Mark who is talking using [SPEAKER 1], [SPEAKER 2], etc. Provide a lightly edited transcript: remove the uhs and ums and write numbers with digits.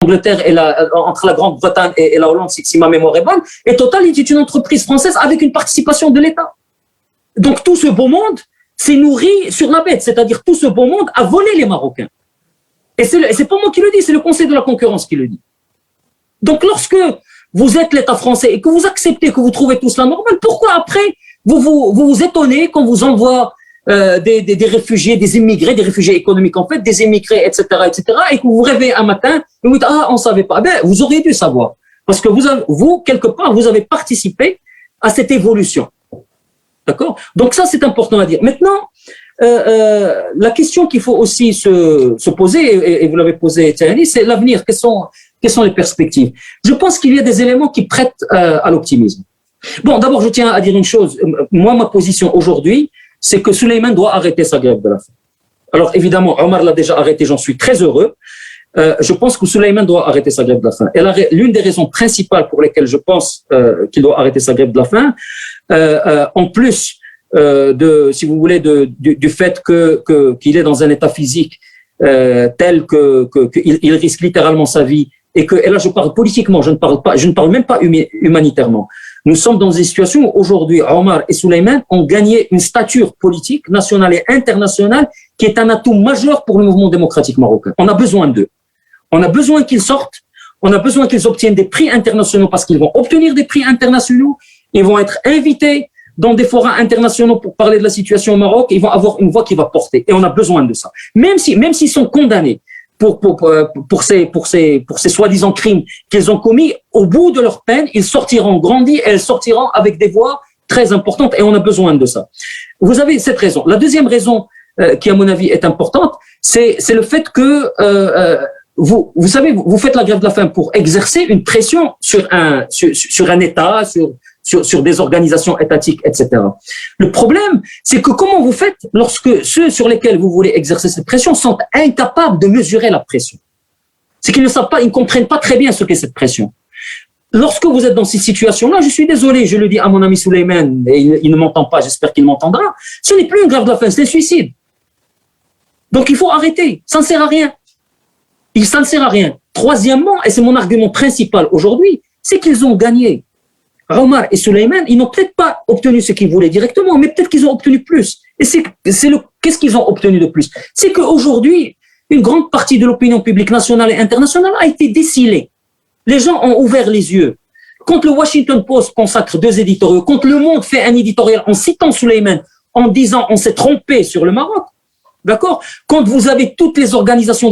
[SPEAKER 1] l'Angleterre et entre la Grande-Bretagne et la Hollande, si ma mémoire est bonne, et Total est une entreprise française avec une participation de l'État. Donc tout ce beau monde s'est nourri sur la bête, c'est-à-dire tout ce beau monde a volé les Marocains. Et c'est pas moi qui le dis, c'est le Conseil de la concurrence qui le dit. Donc lorsque vous êtes l'État français et que vous acceptez, que vous trouvez tout cela normal, pourquoi après vous étonnez quand vous envoie des réfugiés, des immigrés, des réfugiés économiques en fait, des immigrés, etc., et que vous vous réveillez un matin et vous dites ah on savait pas. Ben vous auriez dû savoir parce que vous quelque part vous avez participé à cette évolution. D'accord? Donc ça c'est important à dire. Maintenant la question qu'il faut aussi se poser et vous l'avez posé Tiani, c'est l'avenir. Quelles sont les perspectives? Je pense qu'il y a des éléments qui prêtent à l'optimisme. Bon, d'abord je tiens à dire une chose. Moi ma position aujourd'hui c'est que Souleymane doit arrêter sa grève de la faim. Alors évidemment, Omar l'a déjà arrêté, j'en suis très heureux. Je pense que Souleymane doit arrêter sa grève de la faim. Et l'une des raisons principales pour lesquelles je pense qu'il doit arrêter sa grève de la faim, en plus si vous voulez, du fait qu'il est dans un état physique tel qu'il risque littéralement sa vie, et là je parle politiquement, je ne parle même pas humanitairement. Nous sommes dans une situation où aujourd'hui, Omar et Souleymane ont gagné une stature politique nationale et internationale qui est un atout majeur pour le mouvement démocratique marocain. On a besoin d'eux. On a besoin qu'ils sortent. On a besoin qu'ils obtiennent des prix internationaux parce qu'ils vont obtenir des prix internationaux. Ils vont être invités dans des forums internationaux pour parler de la situation au Maroc. Ils vont avoir une voix qui va porter. Et on a besoin de ça. Même s'ils sont condamnés pour ces soi-disant crimes qu'ils ont commis, au bout de leur peine, ils sortiront grandis et ils sortiront avec des voix très importantes et on a besoin de ça. Vous avez cette raison. La deuxième raison qui, à mon avis, est importante, c'est le fait que vous savez, vous faites la grève de la faim pour exercer une pression sur un État, sur des organisations étatiques, etc. Le problème, c'est que comment vous faites lorsque ceux sur lesquels vous voulez exercer cette pression sont incapables de mesurer la pression? C'est qu'ils ne savent pas, ils ne comprennent pas très bien ce qu'est cette pression. Lorsque vous êtes dans ces situations-là, je suis désolé, je le dis à mon ami Souleymane, et il ne m'entend pas, j'espère qu'il m'entendra, ce n'est plus une grève de la faim, c'est un suicide. Donc il faut arrêter, ça ne sert à rien. Ça ne sert à rien. Troisièmement, et c'est mon argument principal aujourd'hui, c'est qu'ils ont gagné. Omar et Souleymane, ils n'ont peut-être pas obtenu ce qu'ils voulaient directement, mais peut-être qu'ils ont obtenu plus. Et qu'est-ce qu'ils ont obtenu de plus? C'est qu'aujourd'hui, une grande partie de l'opinion publique nationale et internationale a été décilée. Les gens ont ouvert les yeux. Quand le Washington Post consacre 2 éditoriaux, quand Le Monde fait un éditorial en citant Souleymane, en disant on s'est trompé sur le Maroc, d'accord? Quand vous avez toutes les organisations